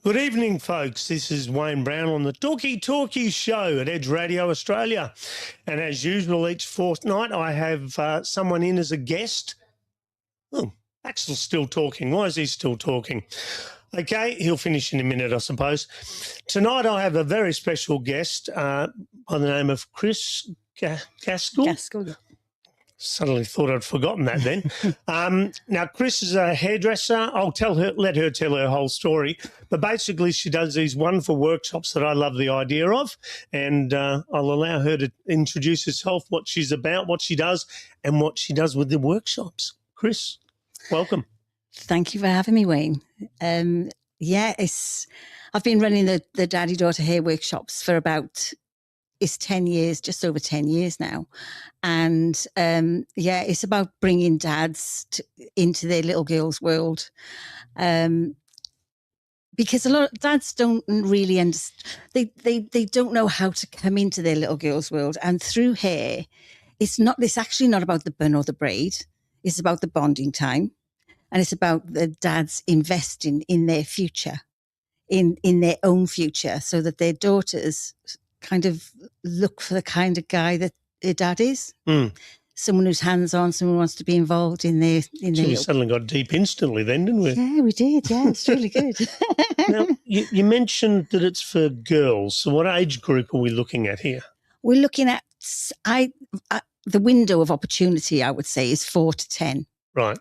Good evening, folks. This is Wayne Brown on the Talkie show at Edge Radio Australia. And as usual, each fortnight, I have someone in as a guest. Oh, Axel's still talking. Why is he still talking? Okay, he'll finish in a minute, I suppose. Tonight, I have a very special guest by the name of Chris Gaskell. Gaskell, yeah. Suddenly thought I'd forgotten that then. Now, Chris is a hairdresser. Let her tell her whole story. But basically, she does these wonderful workshops that I love the idea of. And I'll allow her to introduce herself, what she's about, what she does, and what she does with the workshops. Chris, welcome. Thank you for having me, Wayne. I've been running the daddy-daughter hair workshops for it's 10 years, just over 10 years now. And it's about bringing dads into their little girls' world. Because a lot of dads don't really understand, they don't know how to come into their little girls' world. And through hair, it's actually not about the bun or the braid. It's about the bonding time. And it's about the dads investing in their future, in their own future, so that their daughters kind of look for the kind of guy that their dad is. Someone who's hands-on, someone who wants to be involved in their... We suddenly got deep instantly then, didn't we? Yeah, we did. Yeah, it's really good. Now, you mentioned that it's for girls. So what age group are we looking at here? We're looking at... the window of opportunity, I would say, is 4 to 10. Right.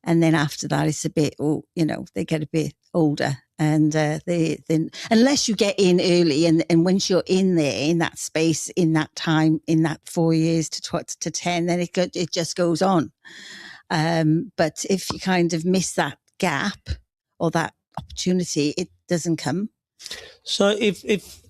And then after that, it's a bit, they get a bit older. And unless you get in early, and once you're in there, in that space, in that time, in that 4 years to 10, then it just goes on. But if you kind of miss that gap or that opportunity, it doesn't come. So if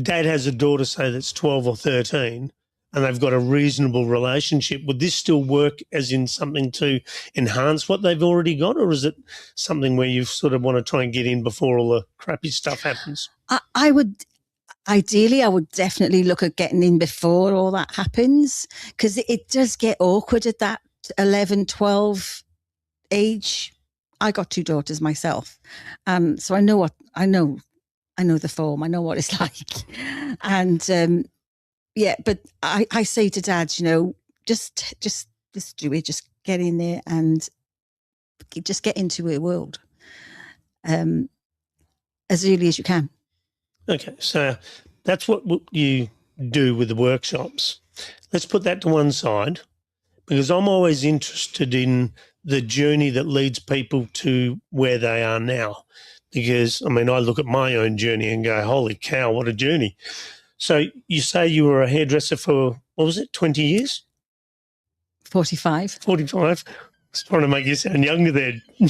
dad has a daughter, say, that's 12 or 13, and they've got a reasonable relationship, would this still work as in something to enhance what they've already got, or is it something where you sort of want to try and get in before all the crappy stuff happens? I would definitely look at getting in before all that happens, because it does get awkward at that 11, 12 age. I got 2 daughters myself. So I know the form, I know what it's like. And, but I say to dads, just do it. Just get in there and just get into her world as early as you can. Okay, so that's what you do with the workshops. Let's put that to one side, because I'm always interested in the journey that leads people to where they are now. Because, I look at my own journey and go, holy cow, what a journey. So you say you were a hairdresser for, 20 years? 45. 45. I was trying to make you sound younger there. You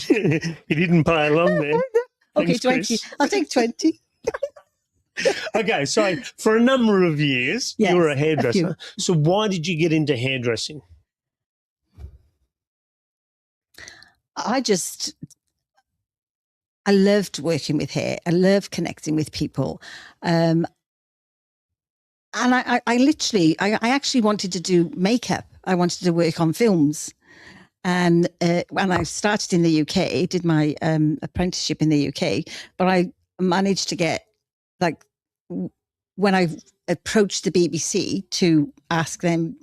didn't play along there. Okay, Thanks, 20. Chris. I'll take 20. Okay, so for a number of years, yes, you were a hairdresser. So why did you get into hairdressing? I loved working with hair. I loved connecting with people. And I actually wanted to do makeup. I wanted to work on films. And when I started in the UK, did my apprenticeship in the UK, but I managed to get, when I approached the BBC to ask them,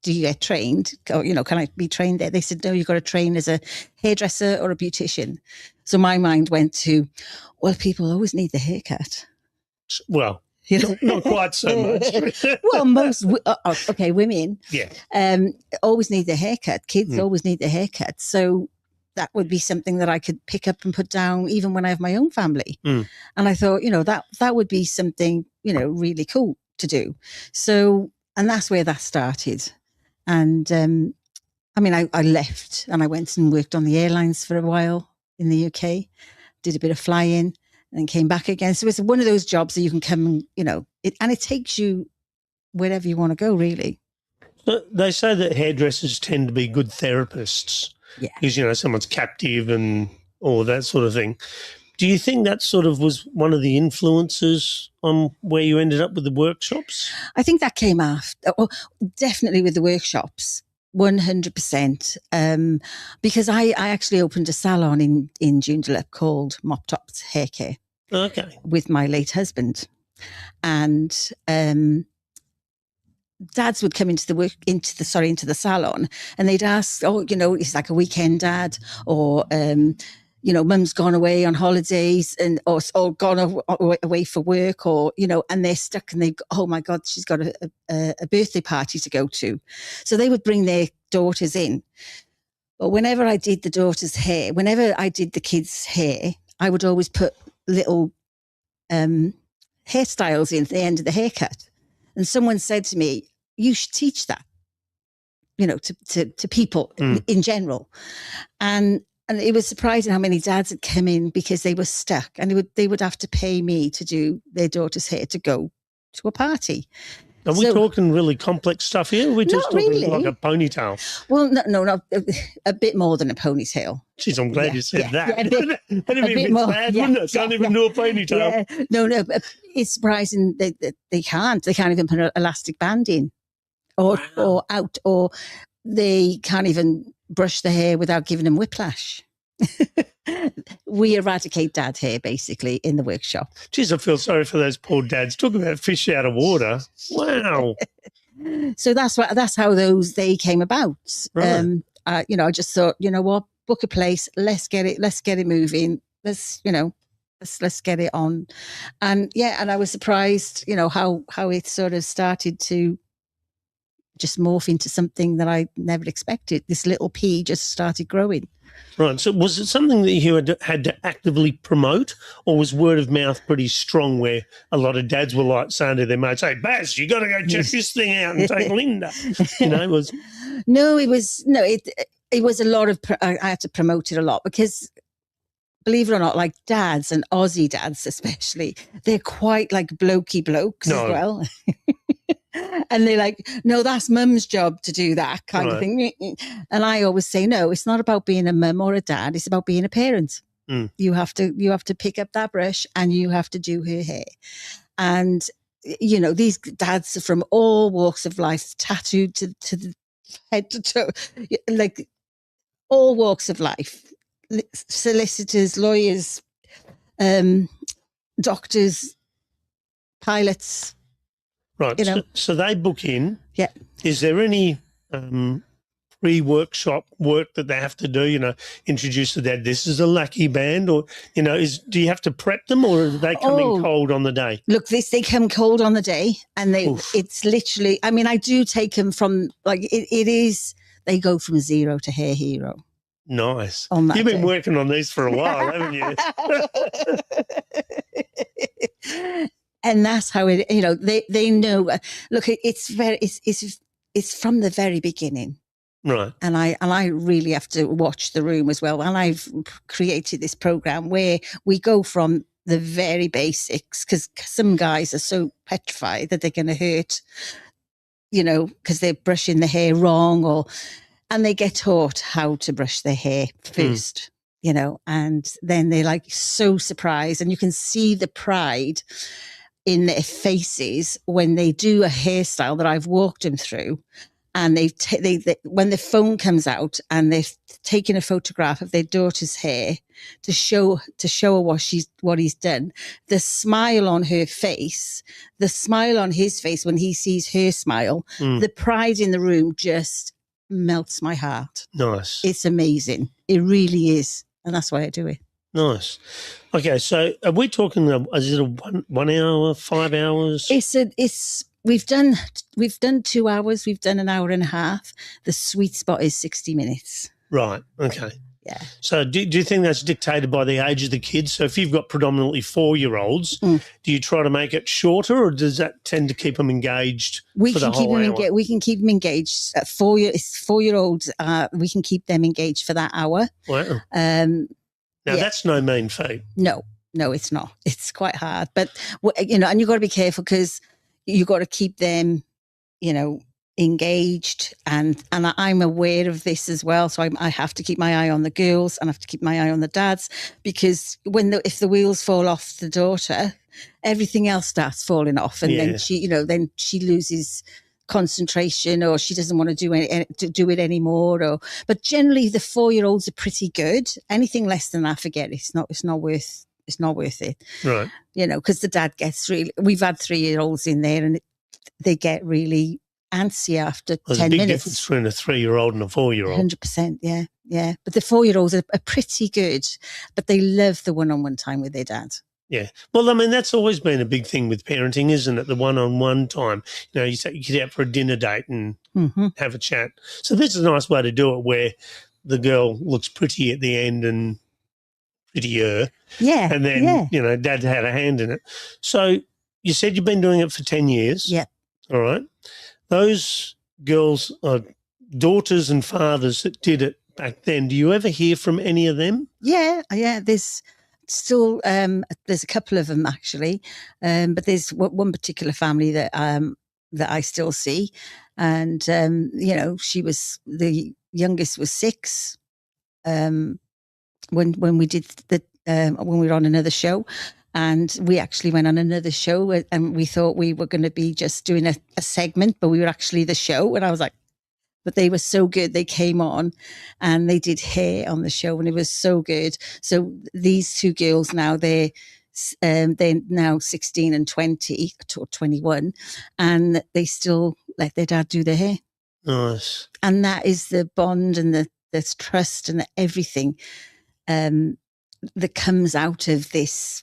do you get trained? Or, can I be trained there? They said, no, you've got to train as a hairdresser or a beautician. So my mind went to, well, people always need the haircut. Well, not quite so much. Well, women always need their haircut. Kids always need their haircut. So that would be something that I could pick up and put down even when I have my own family. And I thought, that would be something, really cool to do. So, and that's where that started. And I left and I went and worked on the airlines for a while in the UK, did a bit of flying, and came back again. So it's one of those jobs that you can come and, it takes you wherever you want to go, really. So they say that hairdressers tend to be good therapists. Yeah. Because, someone's captive and all that sort of thing. Do you think that sort of was one of the influences on where you ended up with the workshops? I think that came after, definitely with the workshops. 100%. Because I actually opened a salon in Joondalup called Mop Top's Hair Care. Okay. With my late husband. And dads would come into the salon, and they'd ask, oh, it's like a weekend dad, or mum's gone away on holidays or gone away for work, or and they're stuck, and they go, oh my God, she's got a birthday party to go to. So they would bring their daughters in. But whenever I did the daughter's hair, whenever I did the kids' hair, I would always put little hairstyles in at the end of the haircut. And someone said to me, you should teach that, to people in general. And it was surprising how many dads had come in because they were stuck, and they would have to pay me to do their daughter's hair to go to a party. Are we talking really complex stuff here? Or are we just talking really. like a ponytail? Well, no, a bit more than a ponytail. Jeez, I'm glad you said that. Yeah, that'd be a bit sad, wouldn't it? Can't even do a ponytail. Yeah. No, it's surprising that they can't. They can't even put an elastic band in, or out, or they can't even brush the hair without giving them whiplash. We eradicate dad hair basically in the workshop. Jeez, I feel sorry for those poor dads. Talk about fish out of water. Wow. So that's how they came about. Right. I just thought, what, book a place, let's get it moving. Let's get it on. And and I was surprised, how it sort of started to just morph into something that I never expected. This little pea just started growing. Right. So was it something that you had to actively promote, or was word of mouth pretty strong where a lot of dads were like saying to their mates, hey, Baz, you got to go check this thing out and take Linda? It was... It was a lot of, I had to promote it a lot because, believe it or not, like dads and Aussie dads especially, they're quite like blokey blokes as well. And they're like, no, that's mum's job to do that kind of thing. And I always say, no, it's not about being a mum or a dad. It's about being a parent. You have to pick up that brush and you have to do her hair. And, these dads are from all walks of life, tattooed to the head to toe, like all walks of life, solicitors, lawyers, doctors, pilots. Right. So they book in. Yeah. Is there any pre-workshop work that they have to do, introduce the dad, this is a lucky band, or, do you have to prep them, or do they come in cold on the day? Look, they come cold on the day, and it's literally, I mean, I do take them from, like, it is, they go from zero to hair hero. Nice. You've been working on these for a while, haven't you? And that's how it, they know. Look, it's from the very beginning, right? And I really have to watch the room as well. And I've created this program where we go from the very basics, because some guys are so petrified that they're going to hurt, because they're brushing the hair wrong, and they get taught how to brush their hair first. And then they're like so surprised, and you can see the pride in their faces when they do a hairstyle that I've walked them through, and they when the phone comes out and they've taken a photograph of their daughter's hair to show her what he's done. The smile on her face, the smile on his face when he sees her smile, the pride in the room just melts my heart. Nice. It's amazing. It really is, and that's why I do it. Nice. Okay, so are we talking? Is it a 1 hour, 5 hours? We've done 2 hours. We've done an hour and a half. The sweet spot is 60 minutes. Right. Okay. Yeah. So do you think that's dictated by the age of the kids? So if you've got predominantly 4-year-olds, do you try to make it shorter, or does that tend to keep them engaged for the whole hour? We can keep them engaged. 4-year-olds, we can keep them engaged for that hour. Wow. Now, that's no mean feat. No, it's not. It's quite hard. But, and you've got to be careful, because you've got to keep them, engaged. And I'm aware of this as well. So I have to keep my eye on the girls, and I have to keep my eye on the dads, because if the wheels fall off the daughter, everything else starts falling off. And then she loses concentration, or she doesn't want to do it anymore. But generally the 4-year-olds are pretty good. Anything less than that, forget it. It's not worth it's not worth it. Right. You know, because the dad gets really, we've had 3-year-olds in there and they get really antsy after 10 minutes. There's a big difference between a 3-year-old and a 4-year-old. 100%, yeah, yeah. But the 4-year-olds are pretty good, but they love the one-on-one time with their dad. Yeah. Well, I mean, that's always been a big thing with parenting, isn't it? The one-on-one time. You know, you take your kid out for a dinner date and have a chat. So this is a nice way to do it where the girl looks pretty at the end and prettier. Yeah. And then, you know, dad had a hand in it. So you said you've been doing it for 10 years. Yeah. All right. Those girls are daughters and fathers that did it back then. Do you ever hear from any of them? Yeah. There's still there's a couple of them actually, but there's one particular family that I still see, and you know, she was the youngest was 6 when we did when we were on another show. And we actually went on another show and we thought we were going to be just doing a segment, but we were actually the show. And I was like, but they were so good. They came on and they did hair on the show and it was so good. So these 2 girls now, they're now 16 and 20 or 21 and they still let their dad do their hair. Nice. And that is the bond and the trust and the everything that comes out of this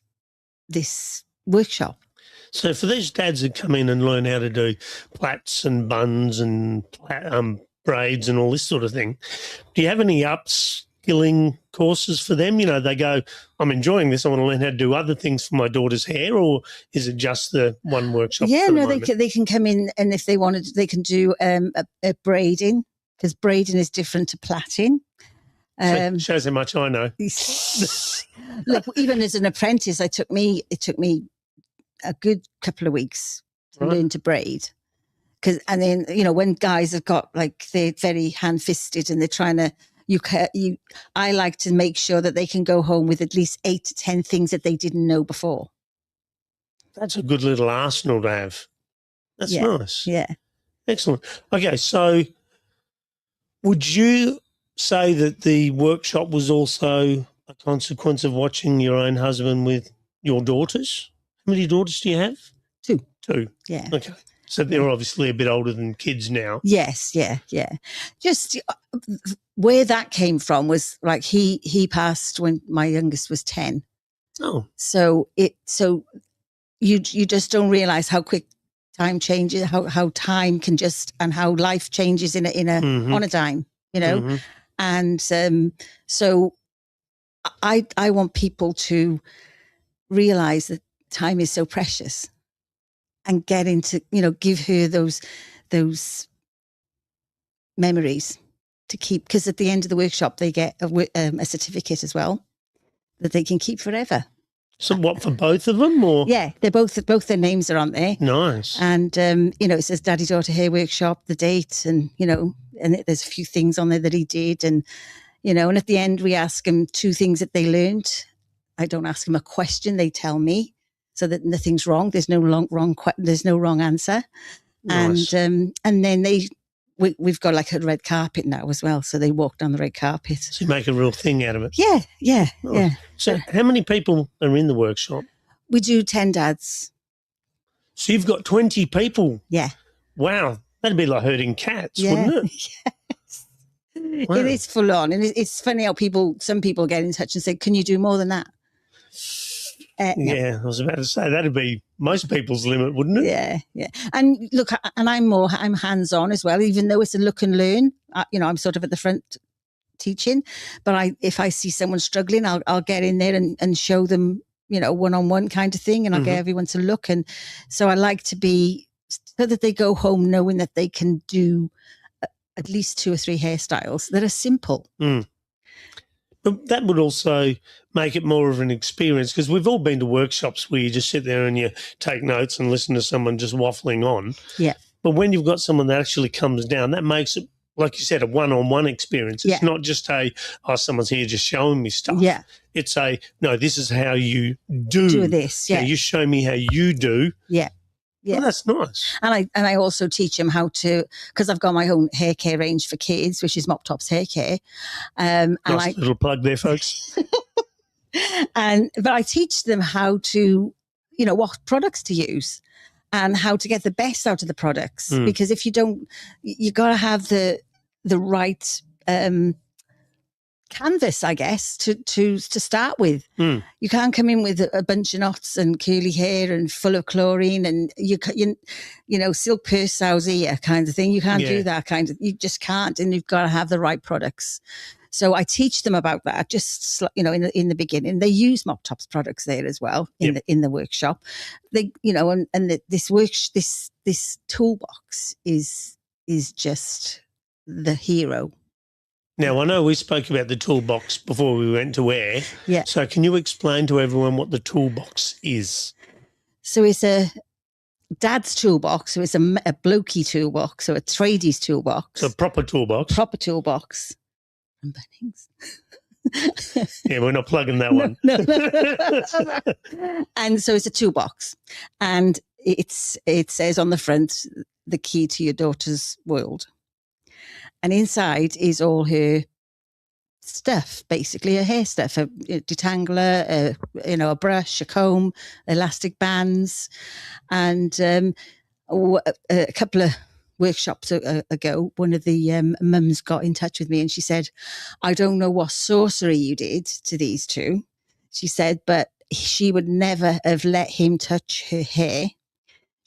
workshop. So for these dads that come in and learn how to do plaits and buns and braids and all this sort of thing, do you have any upskilling courses for them? You know, they go, I'm enjoying this, I want to learn how to do other things for my daughter's hair, or is it just the one workshop? Yeah, no, they can come in and if they wanted, they can do a braiding, because braiding is different to plaiting. Shows how much I know. Look, even as an apprentice, it took me a good couple of weeks to learn to braid. And then, you know, when guys have got like, they're very hand-fisted and they're trying to, I like to make sure that they can go home with at least 8 to 10 things that they didn't know before. That's a good little arsenal to have. That's nice. Yeah. Excellent. Okay, so would you say that the workshop was also a consequence of watching your own husband with your daughters? How many daughters do you have? 2. 2. Yeah. Okay. So they're obviously a bit older than kids now. Yes, yeah. Just where that came from was like he passed when my youngest was 10. Oh. So you just don't realize how quick time changes, how time can just, and how life changes in a on a dime, you know. And so I want people to realize that time is so precious and get into, you know, give her those memories to keep, because at the end of the workshop they get a certificate as well that they can keep forever. So what, for both of them, or? Yeah, they're both their names are on there. Nice. And you know, it says Daddy Daughter Hair Workshop, the date, and you know, and there's a few things on there that he did, and you know, and at the end we ask them 2 things that they learned. I don't ask them a question; they tell me, so that nothing's wrong. There's no wrong answer. Nice. And then we've got like a red carpet now as well, so they walk down the red carpet. So you make a real thing out of it. Yeah. So how many people are in the workshop? We do 10 dads. So you've got 20 people. Yeah. Wow, that'd be like herding cats, wouldn't it? Yes. Wow. It is full on, and it's funny how some people get in touch and say, "Can you do more than that?" Yeah, I was about to say that'd be most people's limit, wouldn't it? Yeah. And look, and I'm hands-on as well, even though it's a look and learn. You know, I'm sort of at the front teaching, but if I see someone struggling, I'll get in there and show them, you know, one-on-one kind of thing, and I'll get everyone to look. And so I like to be, so that they go home knowing that they can do at least 2 or 3 hairstyles that are simple. But that would also make it more of an experience, because we've all been to workshops where you just sit there and you take notes and listen to someone just waffling on. Yeah. But when you've got someone that actually comes down, that makes it, like you said, a one-on-one experience. It's not just someone's here just showing me stuff. Yeah. It's no, this is how you do this. Yeah. You show me how you do. Yeah. Yeah, well, that's nice. And I also teach them how to, because I've got my own hair care range for kids, which is Mop Top's Hair Care. Nice little plug there, folks. But I teach them how to, what products to use and how to get the best out of the products. Because if you don't, you got to have the right canvas, I guess, to start with. You can't come in with a bunch of knots and curly hair and full of chlorine and silk purse sow's ear kind of thing. You can't do that kind of. You just can't, and you've got to have the right products. So I teach them about that. Just in the beginning, they use Mop Top's products there as well in the workshop. They this toolbox is just the hero. Now, I know we spoke about the toolbox before we went to air. Yeah. So can you explain to everyone what the toolbox is? So it's a dad's toolbox. So it's a blokey toolbox. So a tradies toolbox. So a proper toolbox. Proper toolbox. From Bunnings. Yeah, we're not plugging that one. No. And so it's a toolbox. And it says on the front, the key to your daughter's world. And inside is all her stuff, basically her hair stuff, a detangler, a brush, a comb, elastic bands. And a couple of workshops ago, one of the mums got in touch with me and she said, I don't know what sorcery you did to these two. She said, but she would never have let him touch her hair.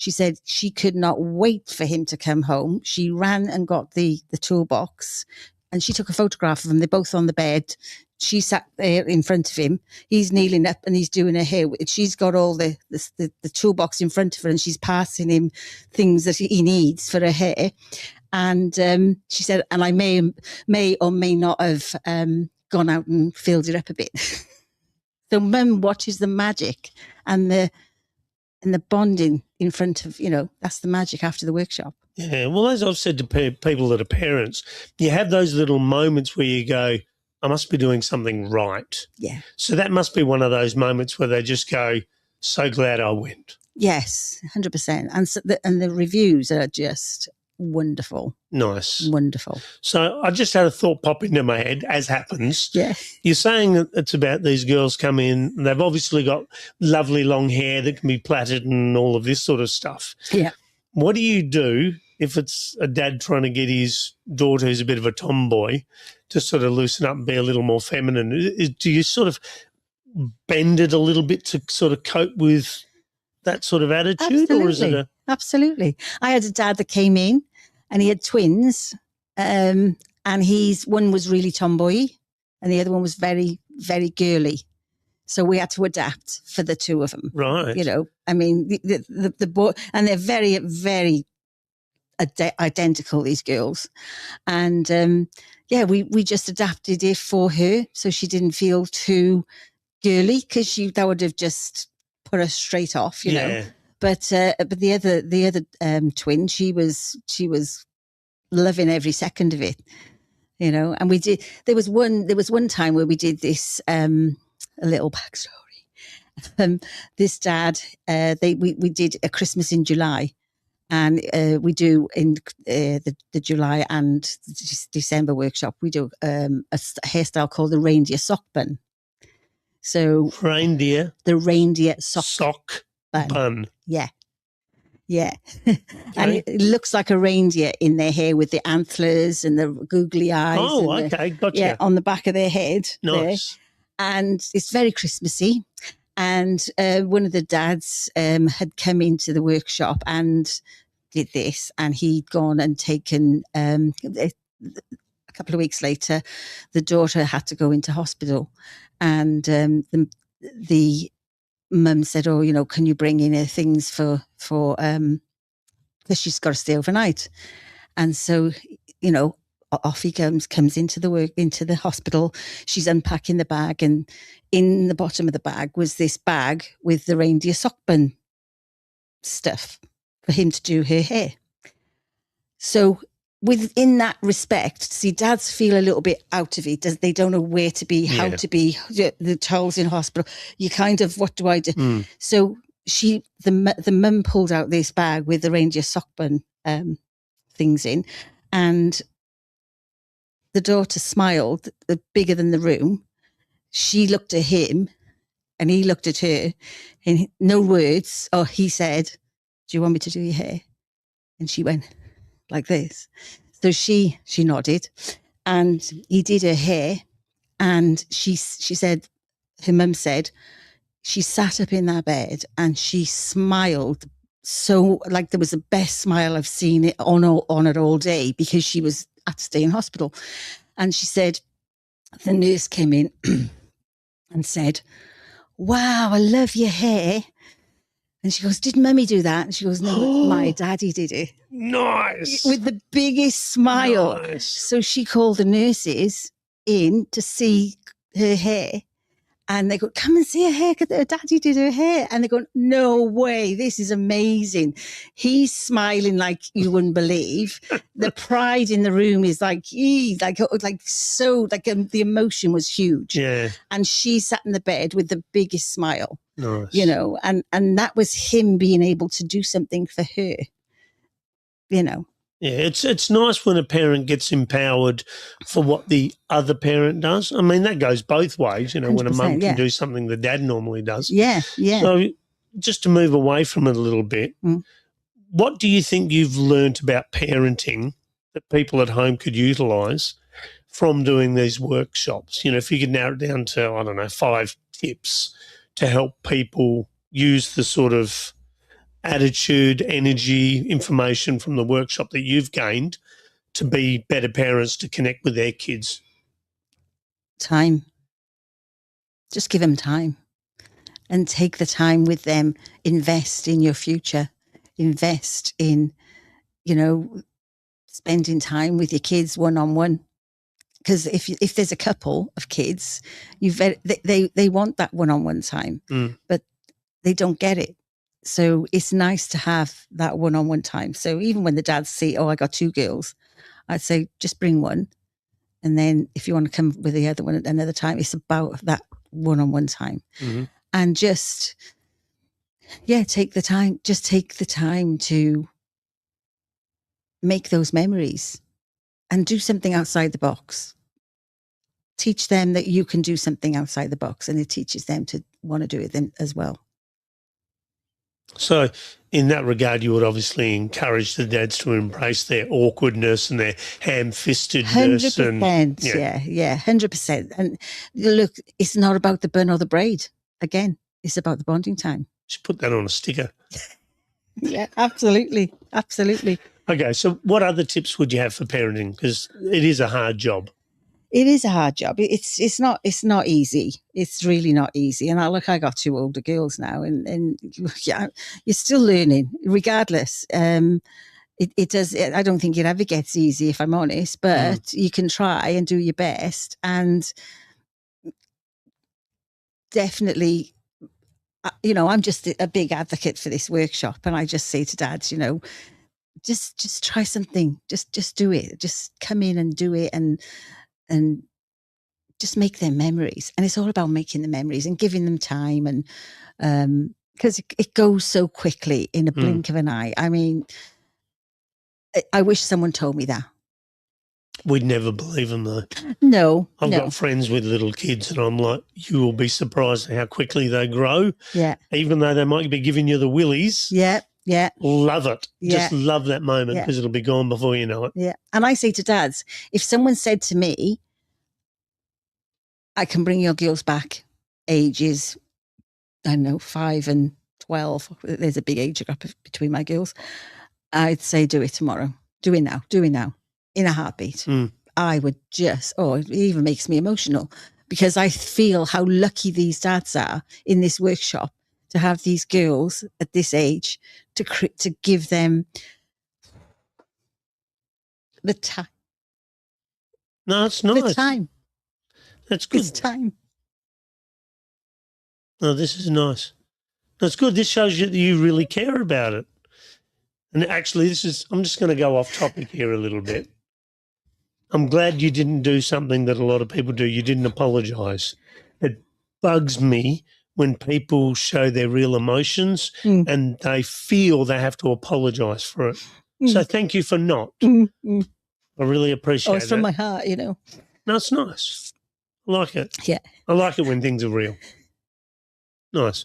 She said she could not wait for him to come home. She ran and got the toolbox and she took a photograph of them. They're both on the bed. She sat there in front of him. He's kneeling up and he's doing her hair. She's got all the toolbox in front of her and she's passing him things that he needs for her hair. And she said, and I may or may not have gone out and filled it up a bit. So Mum watches the magic and the bonding in front of, that's the magic after the workshop. Yeah, well, as I've said to people that are parents, you have those little moments where you go, I must be doing something right. Yeah. So that must be one of those moments where they just go, so glad I went. Yes, 100%. And the reviews are just wonderful. Nice. Wonderful. So I just had a thought pop into my head, as happens. Yeah. You're saying that it's about these girls come in, they've obviously got lovely long hair that can be plaited and all of this sort of stuff. Yeah. What do you do if it's a dad trying to get his daughter, who's a bit of a tomboy, to sort of loosen up and be a little more feminine? Do you sort of bend it a little bit to sort of cope with that sort of attitude? Absolutely. Or is it Absolutely. I had a dad that came in and he had twins and one was really tomboy and the other one was very, very girly. So we had to adapt for the two of them. Right. I mean, the boy, and they're very, very identical, these girls. And we just adapted it for her so she didn't feel too girly because that would have just put her straight off, you know. But the other twin, she was loving every second of it, And we did. There was one time where we did this. A little backstory. This dad, we did a Christmas in July, and we do in the July and December workshop. We do a hairstyle called the reindeer sock bun. So the reindeer sock bun. Yeah. Okay. And it looks like a reindeer in their hair with the antlers and the googly eyes. Oh, okay, gotcha. Yeah, on the back of their head. Nice. There. And it's very Christmassy. And one of the dads had come into the workshop and did this, and he'd gone and taken a couple of weeks later, the daughter had to go into hospital, and the mum said, "Oh, can you bring in her things for because she's got to stay overnight." And so, off he comes into the hospital. She's unpacking the bag, and in the bottom of the bag was this bag with the reindeer sock bun stuff for him to do her hair. So within that respect, see, dads feel a little bit out of it. They don't know where to be, how to be. The child's in hospital. You kind of, what do I do? So the mum pulled out this bag with the reindeer sock bun things in, and the daughter smiled, bigger than the room. She looked at him And he looked at her and no words. Oh, he said, do you want me to do your hair? And she went like this. So she nodded and he did her hair. And she said, her mum said, she sat up in that bed and she smiled so like there was the best smile I've seen it on it all day, because she was had to stay in hospital. And she said, the nurse came in and said, wow, I love your hair. And she goes, did mummy do that? And she goes, no, my daddy did it. Nice. With the biggest smile. Nice. So she called the nurses in to see her hair. And they go, come and see her hair, because her daddy did her hair. And they go, no way, this is amazing. He's smiling like you wouldn't believe. The pride in the room is like so, like the emotion was huge. Yeah. And she sat in the bed with the biggest smile. Nice. You know, and that was him being able to do something for her, you know. Yeah, it's nice when a parent gets empowered for what the other parent does. I mean, that goes both ways, you know, when a mum can do something the dad normally does. Yeah, yeah. So just to move away from it a little bit, what do you think you've learnt about parenting that people at home could utilise from doing these workshops? You know, if you could narrow it down to, I don't know, 5 tips to help people use the sort of attitude, energy, information from the workshop that you've gained to be better parents, to connect with their kids? Time. Just give them time and take the time with them. Invest in your future. Invest in, you know, spending time with your kids one-on-one. Because if there's a couple of kids, they want that one-on-one time, but they don't get it. So it's nice to have that one-on-one time. So even when the dads say, oh, I got 2 girls, I'd say, just bring one. And then if you want to come with the other one at another time, it's about that one-on-one time. And just, take the time. Just take the time to make those memories and do something outside the box. Teach them that you can do something outside the box, and it teaches them to want to do it then as well. So in that regard, you would obviously encourage the dads to embrace their awkwardness and their ham-fistedness. 100%, yeah, 100%. And look, it's not about the bun or the braid. Again, it's about the bonding time. Should put that on a sticker. Yeah, absolutely, absolutely. Okay, so what other tips would you have for parenting? Because it is a hard job. It is a hard job. It's not easy. It's really not easy. And I got 2 older girls now, and yeah, you're still learning, regardless. It does. I don't think it ever gets easy, if I'm honest. But you can try and do your best, and definitely, you know, I'm just a big advocate for this workshop, and I just say to dads, you know, just try something, just do it, just come in and do it, and just make their memories. And it's all about making the memories and giving them time. And because it goes so quickly in a blink of an eye. I mean, I wish someone told me that. We'd never believe them, though. No. I've got friends with little kids, and I'm like, you will be surprised at how quickly they grow. Yeah. Even though they might be giving you the willies. Yeah. Yeah. Love it. Yeah. Just love that moment, because it'll be gone before you know it. Yeah. And I say to dads, if someone said to me, I can bring your girls back ages, I don't know, 5 and 12. There's a big age gap between my girls. I'd say, do it tomorrow. Do it now. Do it now. In a heartbeat. I would just, it even makes me emotional, because I feel how lucky these dads are in this workshop to have these girls at this age, to give them the time. No, it's nice. The time. That's good. It's time. No, this is nice. That's good. This shows you that you really care about it. And actually, I'm just going to go off topic here a little bit. I'm glad you didn't do something that a lot of people do. You didn't apologise. It bugs me when people show their real emotions and they feel they have to apologise for it. So thank you for not. I really appreciate it. It's from my heart, you know. No, it's nice. I like it. Yeah. I like it when things are real. Nice.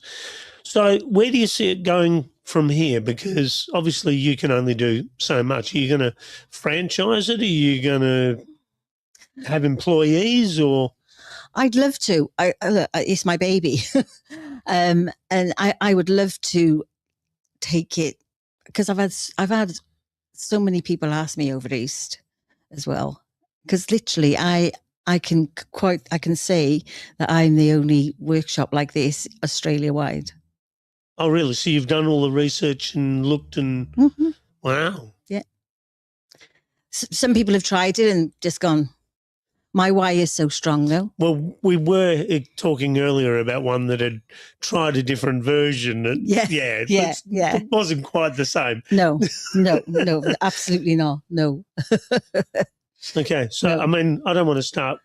So where do you see it going from here? Because obviously you can only do so much. Are you going to franchise it? Are you going to have employees or? I'd love to. It's my baby. And I would love to take it because I've had so many people ask me over East as well. Because literally I can say that I'm the only workshop like this Australia wide. Oh, really? So you've done all the research and looked and wow. Yeah. Some people have tried it and just gone, my why is so strong, though. Well, we were talking earlier about one that had tried a different version. It wasn't quite the same. No, absolutely not. No. Okay. So, no. I mean, I don't want to start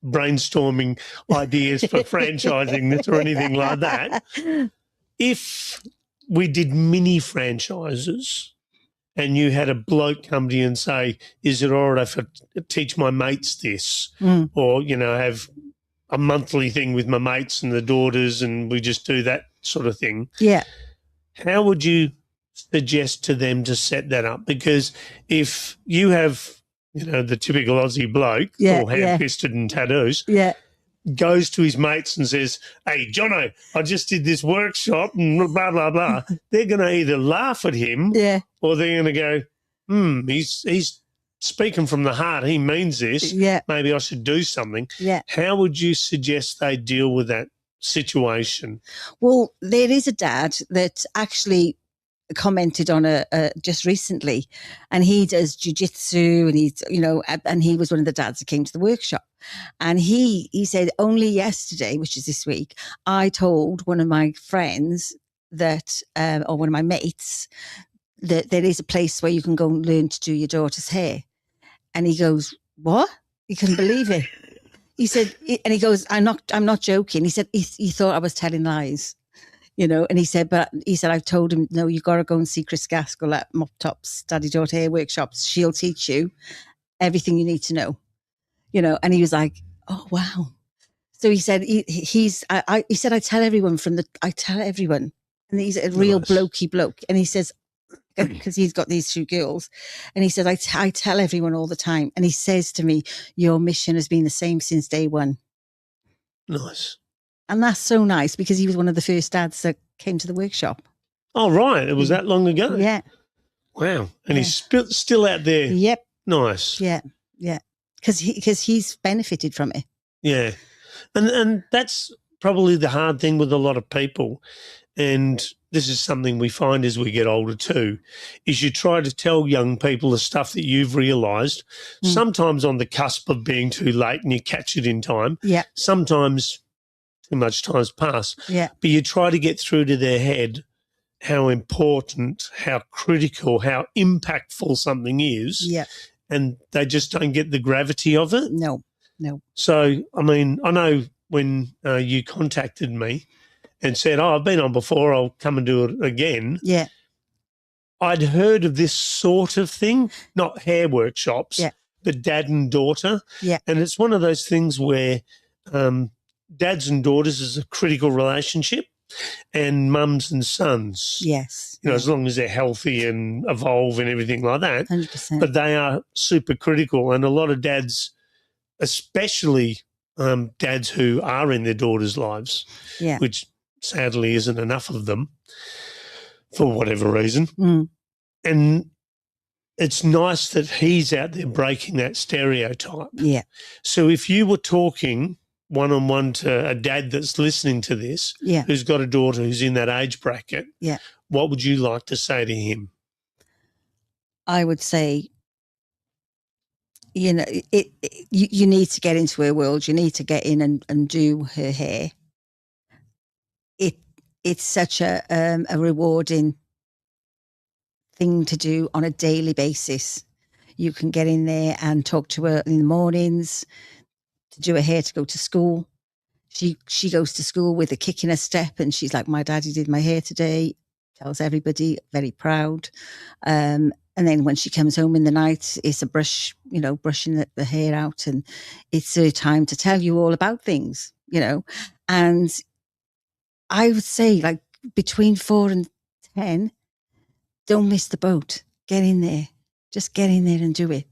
brainstorming ideas for franchising this or anything like that. If we did mini franchises, and you had a bloke come to you and say, is it all right if I teach my mates this? Or, have a monthly thing with my mates and the daughters and we just do that sort of thing. Yeah. How would you suggest to them to set that up? Because if you have, the typical Aussie bloke, all ham-fisted and tattoos, goes to his mates and says, hey, Jono, I just did this workshop and blah, blah, blah. They're going to either laugh at him or they're going to go, he's speaking from the heart. He means this. Yeah. Maybe I should do something. Yeah. How would you suggest they deal with that situation? Well, there is a dad that actually commented on just recently, and he does jiu-jitsu, and he's and he was one of the dads that came to the workshop, and he said only yesterday, which is this week, I told one of my friends that or one of my mates that there is a place where you can go and learn to do your daughter's hair. And he goes, what? He couldn't believe it. He said, and he goes, I'm not joking. He said he thought I was telling lies. And he said, I've told him, no, you got to go and see Chris Gaskell at Mop Top's Daddy Daughter Hair Workshops. She'll teach you everything you need to know, and he was like, oh, wow. So he said, he said, I tell everyone. And he's a real blokey bloke. And he says, because he's got these two girls, and he said, I tell everyone all the time. And he says to me, your mission has been the same since day one. Nice. And that's so nice because he was one of the first dads that came to the workshop. Oh, right. It was that long ago? Yeah. Wow. And he's still out there. Yep. Nice. Yeah. Yeah. Because he's benefited from it. Yeah. And that's probably the hard thing with a lot of people. And this is something we find as we get older too, is you try to tell young people the stuff that you've realised, sometimes on the cusp of being too late and you catch it in time. Yeah. Sometimes too much time's passed. Yeah. But you try to get through to their head how important, how critical, how impactful something is. Yeah. And they just don't get the gravity of it. No. So, I mean, I know when you contacted me and said, oh, I've been on before, I'll come and do it again. Yeah. I'd heard of this sort of thing, not hair workshops, but dad and daughter. Yeah. And it's one of those things where dads and daughters is a critical relationship, and mums and sons. Yes. As long as they're healthy and evolve and everything like that. 100%. But they are super critical. And a lot of dads, especially dads who are in their daughters' lives, which sadly isn't enough of them for whatever reason. And it's nice that he's out there breaking that stereotype. Yeah. So if you were talking one-on-one to a dad that's listening to this, who's got a daughter who's in that age bracket, what would you like to say to him? I would say, you need to get into her world. You need to get in and do her hair. It's such a rewarding thing to do on a daily basis. You can get in there and talk to her in the mornings, to do her hair, to go to school. She goes to school with a kick in her step, and she's like, my daddy did my hair today. Tells everybody, very proud. And then when she comes home in the night, it's a brush, brushing the hair out, and it's her time to tell you all about things, and I would say like between 4 and 10, don't miss the boat. Get in there. Just get in there and do it.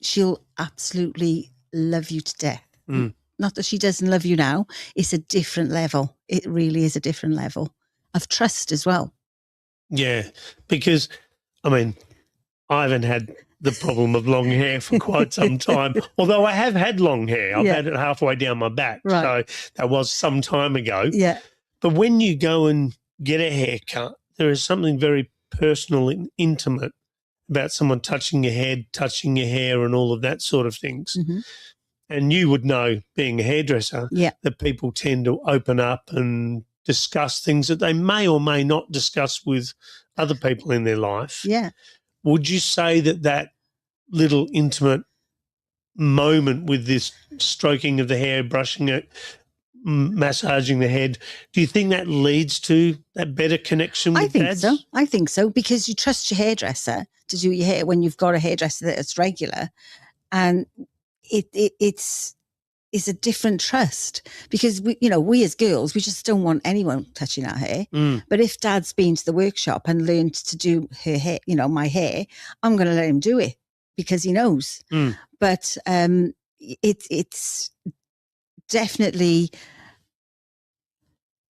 She'll absolutely love you to death. Not that she doesn't love you now. It's a different level. It really is a different level of trust as well. Yeah, because, I mean, I haven't had the problem of long hair for quite some time, although I have had long hair. I've had it halfway down my back. Right. So that was some time ago. Yeah. But when you go and get a haircut, there is something very personal and intimate about someone touching your head, touching your hair and all of that sort of things. Mm-hmm. And you would know, being a hairdresser, that people tend to open up and discuss things that they may or may not discuss with other people in their life. Yeah. Would you say that that little intimate moment with this stroking of the hair, brushing it, massaging the head, do you think that leads to that better connection with dads? I think so, because you trust your hairdresser to do your hair when you've got a hairdresser that's regular, and it's a different trust, because we as girls, we just don't want anyone touching our hair. But if Dad's been to the workshop and learned to do her hair, my hair, I'm going to let him do it because he knows. But it's definitely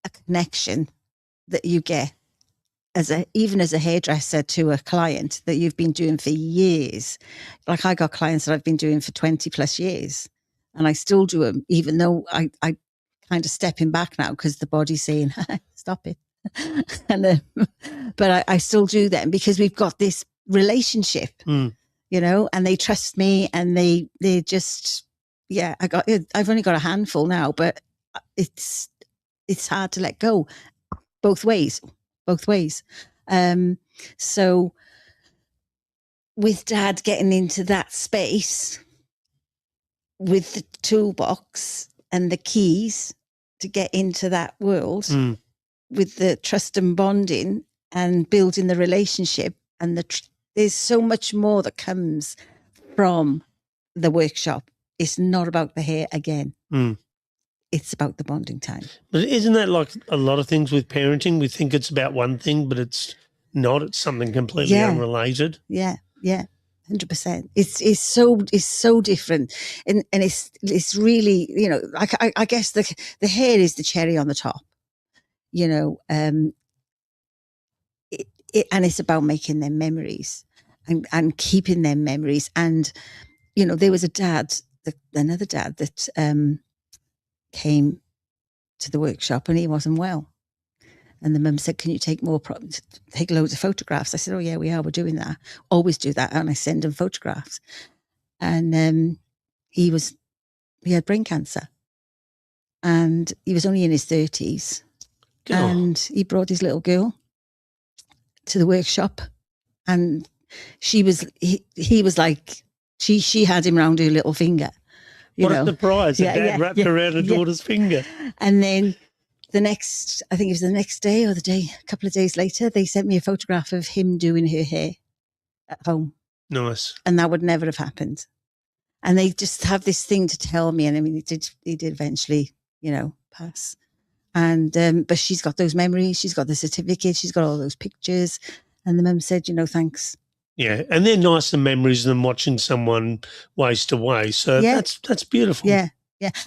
a connection that you get even as a hairdresser to a client that you've been doing for years. Like, I got clients that I've been doing for 20 plus years, and I still do them, even though I kind of stepping back now because the body's saying, stop it. But I still do them because we've got this relationship, and they trust me, and they just, I've only got a handful now, but it's hard to let go both ways. So with Dad getting into that space with the toolbox and the keys to get into that world, with the trust and bonding and building the relationship, and there's so much more that comes from the workshop. It's not about the hair again. It's about the bonding time. But isn't that like a lot of things with parenting? We think it's about one thing, but it's not. It's something completely unrelated. Yeah, 100%. It's so different, and it's really, I guess the hair is the cherry on the top, and it's about making them memories and keeping them memories. And there was another dad that came to the workshop, and he wasn't well, and the mum said, can you take loads of photographs? I said, oh yeah, we're doing that, always do that. And I send him photographs, and he had brain cancer, and he was only in his 30s. And he brought his little girl to the workshop, and he was like, she had him around her little finger. What a surprise. Dad wrapped around a daughter's finger. And then the next day or a couple of days later, they sent me a photograph of him doing her hair at home. Nice. And that would never have happened. And they just have this thing to tell me. And I mean, he did eventually, pass. And, but she's got those memories. She's got the certificate. She's got all those pictures. And the mum said, thanks. Yeah, and they're nicer memories than watching someone waste away. So that's beautiful. Yeah,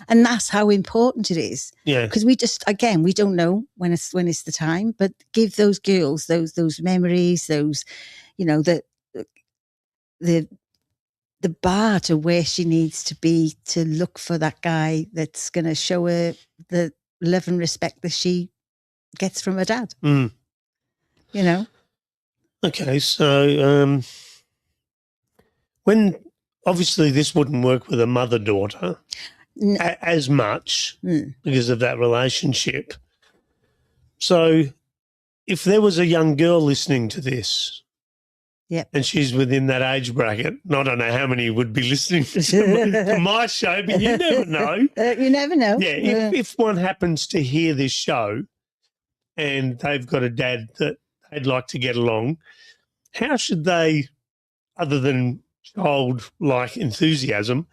and that's how important it is. Yeah, because we don't know when it's the time. But give those girls those memories, those, the bar to where she needs to be to look for that guy that's going to show her the love and respect that she gets from her dad. Okay, so when obviously this wouldn't work with a mother-daughter as much because of that relationship. So if there was a young girl listening to this, and she's within that age bracket, I don't know how many would be listening to my show, but you never know. You never know. Yeah, if one happens to hear this show and they've got a dad that they'd like to get along, how should they, other than childlike enthusiasm,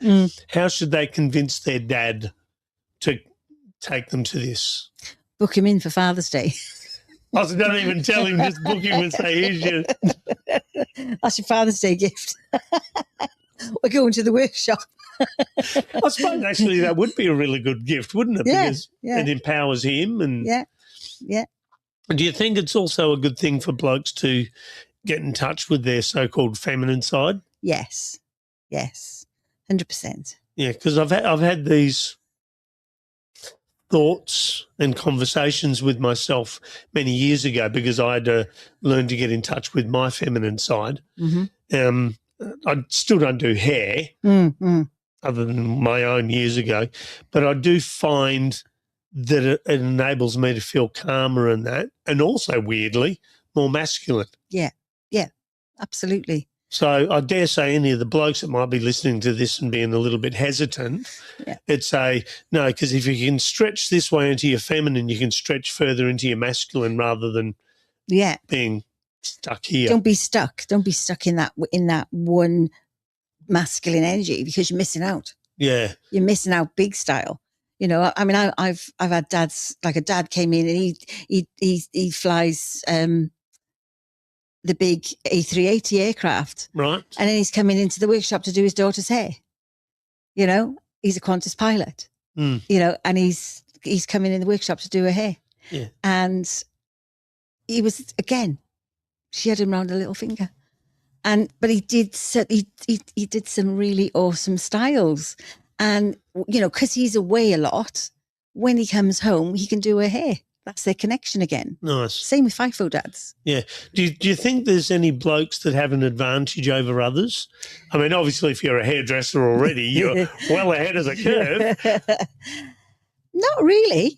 how should they convince their dad to take them to this? book him in for Father's Day. I was don't even tell him, just book him and say, here's your... That's your Father's Day gift. We're going to the workshop. I suppose actually that would be a really good gift, wouldn't it? Yeah, because it empowers him. And yeah. Do you think it's also a good thing for blokes to get in touch with their so-called feminine side? Yes, 100%. Yeah, because I've had these thoughts and conversations with myself many years ago because I had to learn to get in touch with my feminine side. Mm-hmm. I still don't do hair other than my own years ago, but I do find that it enables me to feel calmer in that, and also, weirdly, more masculine. Yeah, absolutely. So I dare say any of the blokes that might be listening to this and being a little bit hesitant, it's no, because if you can stretch this way into your feminine, you can stretch further into your masculine rather than being stuck here. Don't be stuck. Don't be stuck in that one masculine energy, because you're missing out. Yeah, you're missing out big style. You know, I mean, I've had dads, like a dad came in and he flies the big A380 aircraft, right? And then he's coming into the workshop to do his daughter's hair. You know, he's a Qantas pilot. You know, and he's coming in the workshop to do her hair. Yeah, and he was, again, she had him round her little finger. But he did some really awesome styles. And, you know, because he's away a lot, when he comes home, he can do her hair. That's their connection again. Nice. Same with FIFO dads. Yeah. Do you think there's any blokes that have an advantage over others? I mean, obviously, if you're a hairdresser already, you're well ahead of the curve. Not really.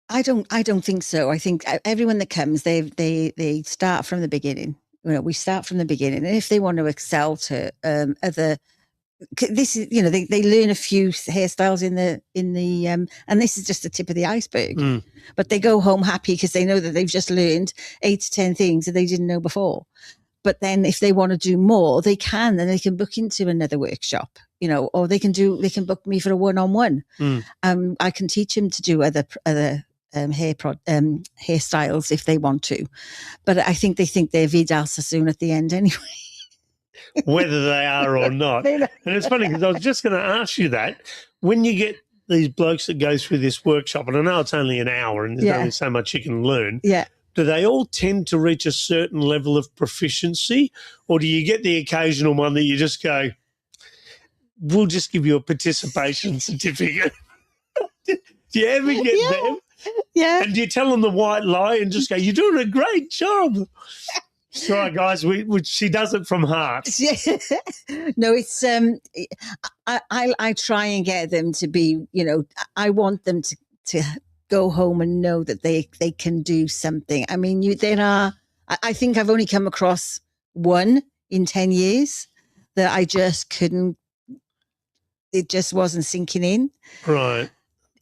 I don't think so. I think everyone that comes, they start from the beginning. You know, we start from the beginning, and if they want to excel to other, this is, you know, they learn a few hairstyles in the and this is just the tip of the iceberg. But they go home happy because they know that they've just learned 8 to 10 things that they didn't know before. But then if they want to do more, they can, and they can book into another workshop, you know, or they can book me for a one-on-one. I can teach them to do other hairstyles if they want to, but I think they think they're Vidal Sassoon at the end anyway. Whether they are or not. And it's funny because I was just going to ask you that. When you get these blokes that go through this workshop, and I know it's only an hour and there's only so much you can learn, do they all tend to reach a certain level of proficiency, or do you get the occasional one that you just go, we'll just give you a participation certificate? Do you ever get them? Yeah. And do you tell them the white lie and just go, you're doing a great job? Sorry, guys, she does it from heart. No, it's I try and get them to be, you know, I want them to go home and know that they can do something. I mean, I think I've only come across one in 10 years that I just couldn't, it just wasn't sinking in. Right.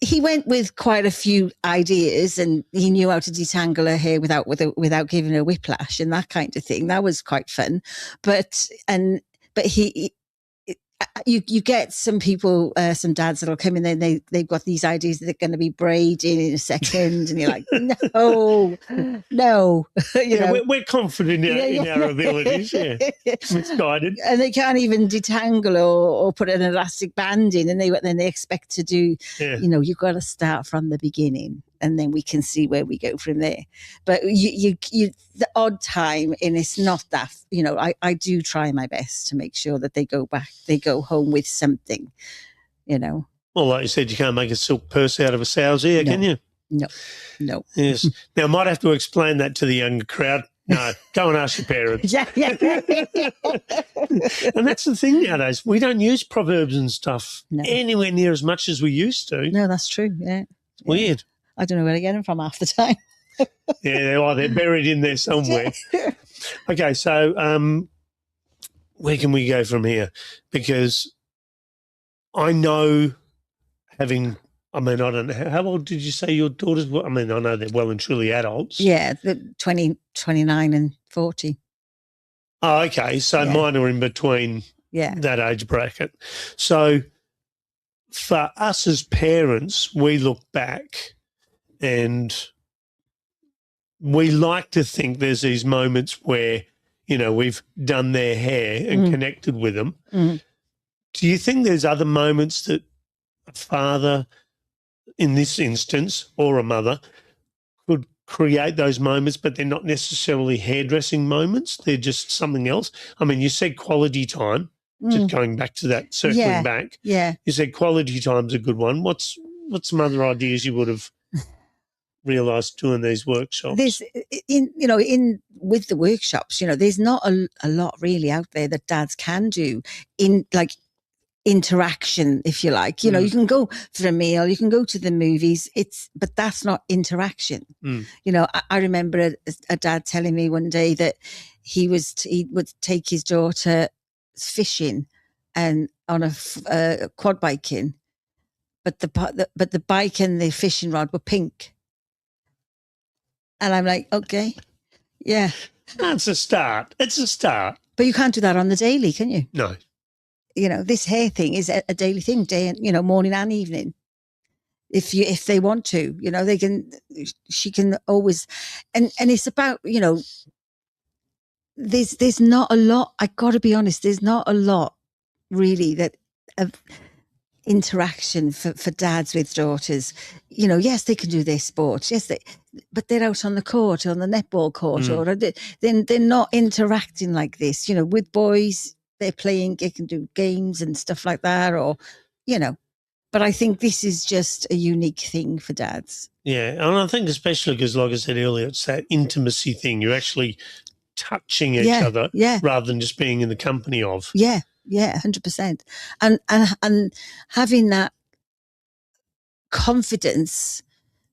He went with quite a few ideas, and he knew how to detangle her hair without giving her whiplash and that kind of thing. That was quite fun. But you get some people, some dads that'll come in and they've got these ideas that they're going to be braiding in a second, and you're like, no. you know? We're confident in our abilities. Yeah, misguided, and they can't even detangle or put an elastic band in, and then they expect to do. You know, you've got to start from the beginning, and then we can see where we go from there. But you the odd time, and it's not that, you know, I do try my best to make sure that they go home with something, you know. Well, like you said, you can't make a silk purse out of a sow's ear, can you? No. Yes. Now, I might have to explain that to the younger crowd. No, go and ask your parents. Yeah. And that's the thing nowadays. We don't use proverbs and stuff anywhere near as much as we used to. No, that's true. Yeah. It's weird. I don't know where to get them from half the time. Yeah, they're buried in there somewhere. Okay, so where can we go from here? Because I know I don't know, how old did you say your daughters were? I mean, I know they're well and truly adults. Yeah, 20, 29 and 40. Oh, okay, so mine are in between that age bracket. So for us as parents, we look back and we like to think there's these moments where, you know, we've done their hair and connected with them. Do you think there's other moments that a father, in this instance, or a mother, could create those moments, but they're not necessarily hairdressing moments? They're just something else. I mean, you said quality time, just going back to that, circling back. Yeah. You said quality time's a good one. What's some other ideas you would have realised doing these workshops? There's with the workshops, you know, there's not a lot really out there that dads can do in like interaction, if you like. You know, you can go for a meal, you can go to the movies, but that's not interaction. You know, I remember a dad telling me one day that he would take his daughter fishing and on a quad biking, but the bike and the fishing rod were pink. And I'm like, okay, yeah. That's a start. It's a start. But you can't do that on the daily, can you? No. You know, this hair thing is a daily thing, morning and evening. If they want to, you know, she can always, and it's about, you know, there's not a lot, I got to be honest, there's not a lot really that of interaction for dads with daughters. You know, yes, they can do their sports, but they're out on the court, on the netball court, or they're not interacting like this. You know, with boys, they're playing, they can do games and stuff like that, or, you know. But I think this is just a unique thing for dads. Yeah, and I think especially because, like I said earlier, it's that intimacy thing. You're actually touching each other rather than just being in the company of. Yeah, 100%. And having that confidence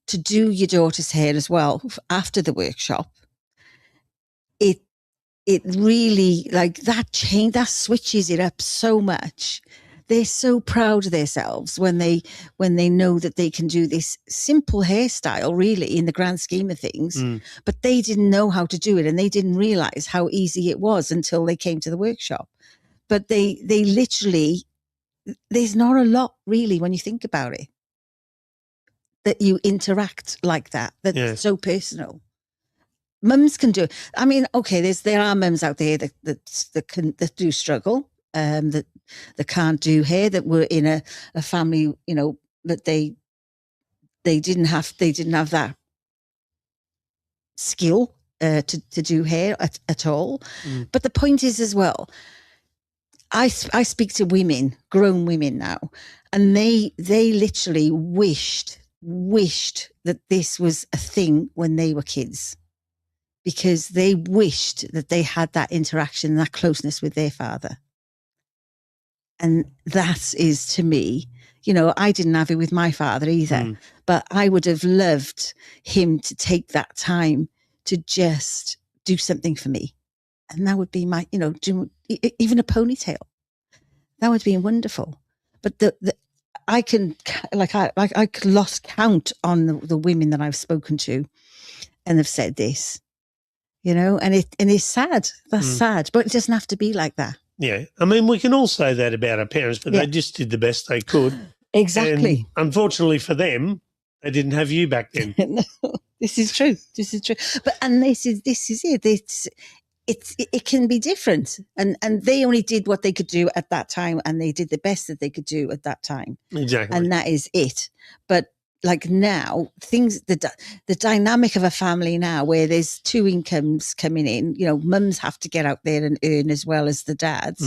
to do your daughter's hair as well after the workshop, it really, like, that switches it up so much. They're so proud of themselves when they know that they can do this simple hairstyle, really, in the grand scheme of things. But they didn't know how to do it, and they didn't realize how easy it was until they came to the workshop. But they literally, there's not a lot really when you think about it that you interact like that. That's so personal. Mums can do it. I mean, okay, there are mums out there that do struggle, that can't do hair, that were in a family, you know, that they didn't have that skill to do hair at all. But the point is as well, I speak to women, grown women now, and they literally wished that this was a thing when they were kids, because they wished that they had that interaction, that closeness with their father. And that is, to me, you know, I didn't have it with my father either, but I would have loved him to take that time to just do something for me. And that would be my, you know, do even a ponytail. That would be wonderful. But I lost count on the women that I've spoken to and have said this, you know, and it's sad. That's sad, but it doesn't have to be like that. Yeah. I mean, we can all say that about our parents, but they just did the best they could. Exactly. And unfortunately for them, they didn't have you back then. No, this is true. But, and this is it. It can be different. And they only did what they could do at that time, and they did the best that they could do at that time. Exactly. And that is it. But like now, the dynamic of a family now, where there's two incomes coming in, you know, mums have to get out there and earn as well as the dads,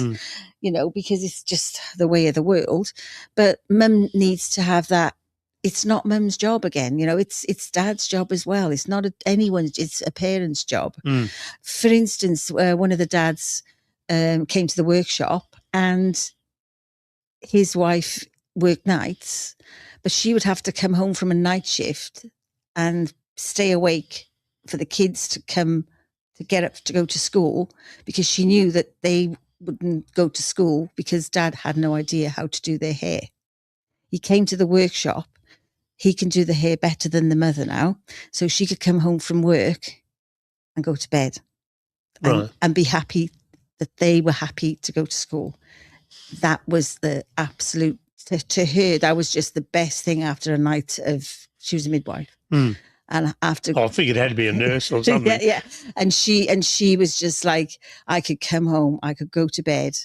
you know, because it's just the way of the world. But mum needs to have that. It's not mum's job again, you know, it's dad's job as well. It's not anyone's, it's a parent's job. For instance, one of the dads came to the workshop, and his wife worked nights, but she would have to come home from a night shift and stay awake for the kids to get up to go to school, because she knew that they wouldn't go to school because dad had no idea how to do their hair. He came to the workshop. He can do the hair better than the mother now. So she could come home from work and go to bed and be happy that they were happy to go to school. That was the absolute to her, that was just the best thing after a night of, she was a midwife. And after, I figured it had to be a nurse or something. yeah. And she was just like, I could come home, I could go to bed,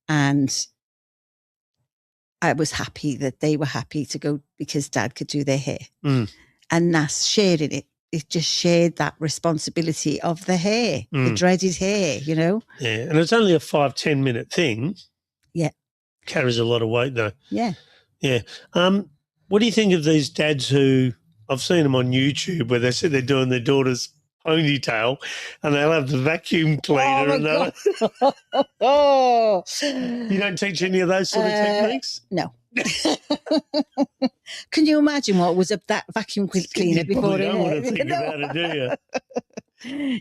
and I was happy that they were happy to go because Dad could do their hair. And that's shared in it. It just shared that responsibility of the hair, the dreaded hair, you know? Yeah. And it's only a 5-10 minute thing. Yeah. Carries a lot of weight though. Yeah. Yeah. What do you think of these dads who, I've seen them on YouTube where they say they're doing their daughter's ponytail and they'll have the vacuum cleaner. Oh, you don't teach any of those sort of techniques? No. Can you imagine what was up that vacuum cleaner before? You don't want to think about it, do you?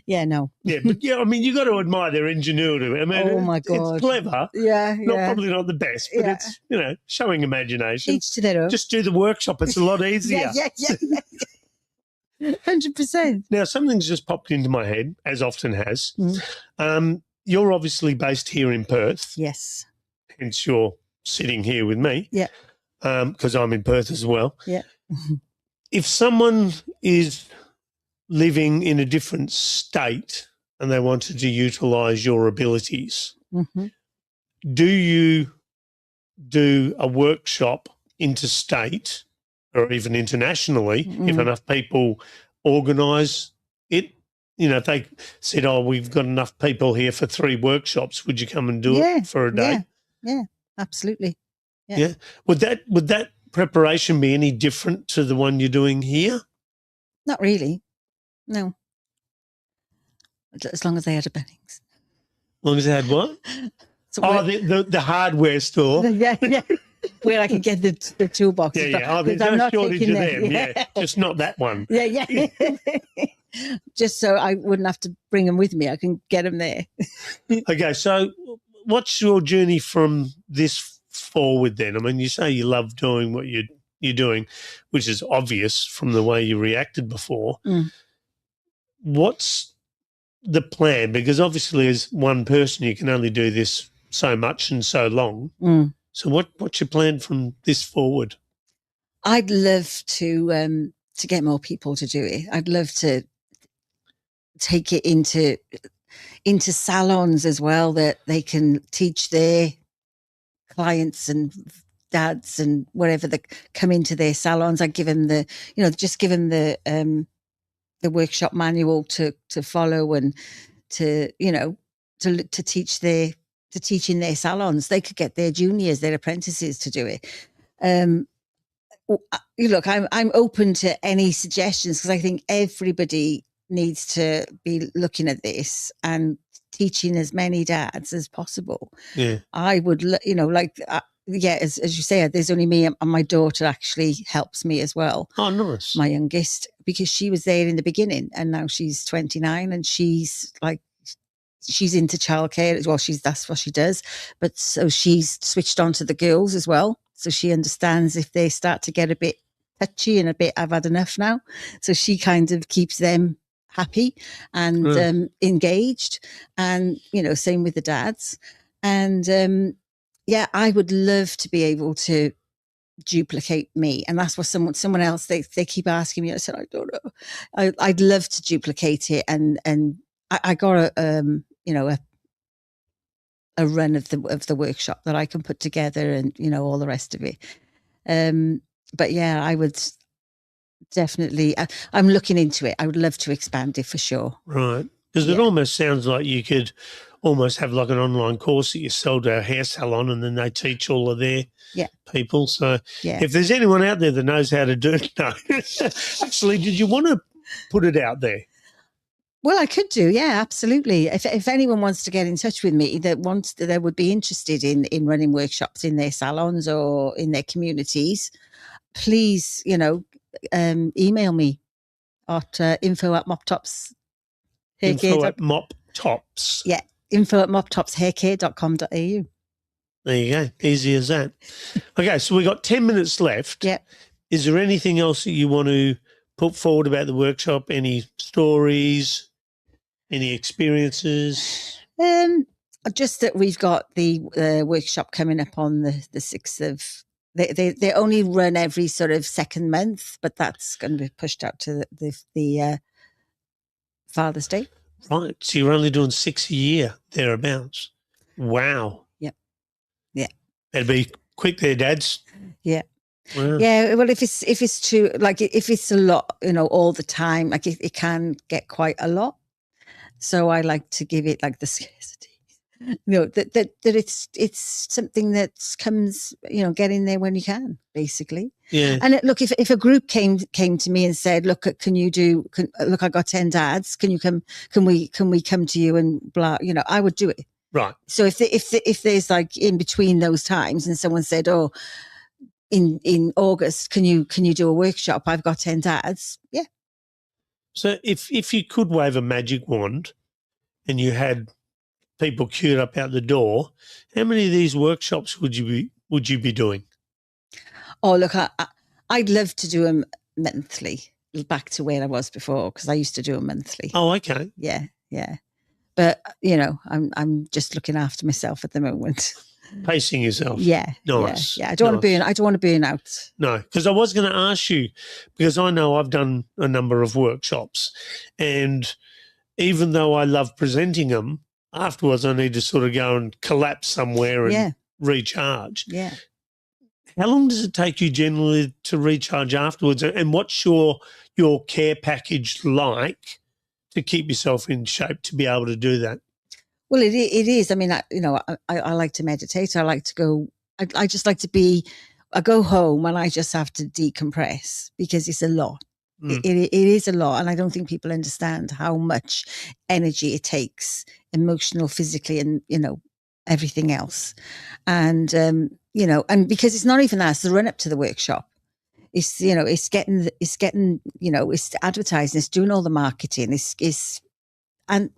Yeah, no. Yeah, but yeah, I mean, you got to admire their ingenuity. I mean, oh my God, it's clever. Yeah, probably not the best, but it's showing imagination. Each to their own. Just do the workshop; it's a lot easier. yeah. 100%. Now, something's just popped into my head, as often has. You're obviously based here in Perth. Yes. Hence, you're sitting here with me. Yeah. Because I'm in Perth as well. Yeah. If someone is living in a different state and they wanted to utilise your abilities, do you do a workshop interstate or even internationally if enough people organise it? You know, if they said, oh, we've got enough people here for 3 workshops, would you come and do it for a day? Yeah, absolutely. Yeah. Would that preparation be any different to the one you're doing here? Not really. No. As long as they had a Bunnings. As long as they had what? So the hardware store. Yeah. Where I can get the toolbox. Yeah. Oh, there's no shortage of them. Yeah. Just not that one. Yeah. Just so I wouldn't have to bring them with me. I can get them there. Okay. So what's your journey from this forward then? I mean, you say you love doing what you're doing, which is obvious from the way you reacted before. What's the plan? Because obviously as one person you can only do this so much and so long. So what's your plan from this forward? I'd love to get more people to do it. I'd love to take it into salons as well, that they can teach their clients and dads and whatever that come into their salons. I give them the workshop manual to follow and to teach in their salons. They could get their juniors, their apprentices to do it. Look, I'm open to any suggestions because I think everybody needs to be looking at this and teaching as many dads as possible. Yeah, I would, as you say, there's only me and my daughter actually helps me as well. Oh, nice. My youngest, because she was there in the beginning and now she's 29 and she's into childcare. Well, that's what she does. But so she's switched on to the girls as well. So she understands if they start to get a bit touchy and a bit, I've had enough now. So she kind of keeps them happy and engaged. And, same with the dads. And, I would love to be able to duplicate me. And that's what someone else, they keep asking me. I said, I don't know. I'd love to duplicate it. And I got a run of the workshop that I can put together and, all the rest of it. But yeah, I would definitely, I'm looking into it. I would love to expand it for sure. Right. Because it almost sounds like you could almost have like an online course that you sell to a hair salon and then they teach all of their people. So if there's anyone out there that knows how to do it, no. Actually, did you want to put it out there? Well, I could do, yeah, absolutely. If anyone wants to get in touch with me that would be interested in running workshops in their salons or in their communities, please, email me at info@moptops. Info@moptops. Yeah, info@moptopshaircare.com.au. There you go. Easy as that. Okay, so we got 10 minutes left. Yeah. Is there anything else that you want to put forward about the workshop? Any stories? Any experiences? Just that we've got the workshop coming up on the 6th of They only run every sort of second month, but that's going to be pushed out to the Father's Day. Right. So you're only doing 6 a year, thereabouts. Wow. Yep. Yeah. It'd be quick there, dads. Yeah. Wow. Yeah. Well, if it's too, like, if it's a lot, all the time, like it can get quite a lot. So I like to give it like the scarcity. That it's something that comes, get in there when you can, basically. Yeah. And look, if a group came to me and said, look, look, I got 10 dads, can we come to you and blah, I would do it. Right. So if there's like in between those times and someone said, oh, in August, can you do a workshop? I've got 10 dads. Yeah. So if you could wave a magic wand and you had people queued up out the door, how many of these workshops would you be doing? Oh, look, I'd love to do them monthly, back to where I was before, because I used to do them monthly. Oh, okay. Yeah. But I'm just looking after myself at the moment. Pacing yourself. Yeah. Nice. Yeah. I don't want to burn out. No, because I was going to ask you, because I know I've done a number of workshops, and even though I love presenting them, afterwards I need to sort of go and collapse somewhere and recharge. Yeah. How long does it take you generally to recharge afterwards? And what's your care package like to keep yourself in shape to be able to do that? Well, it is. I mean, I like to meditate. I like to go. I just like to be. I go home and I just have to decompress because it's a lot. It is a lot, and I don't think people understand how much energy it takes, emotional, physically, and everything else. And and because it's not even that, it's the run up to the workshop. It's it's getting it's advertising, it's doing all the marketing, it's and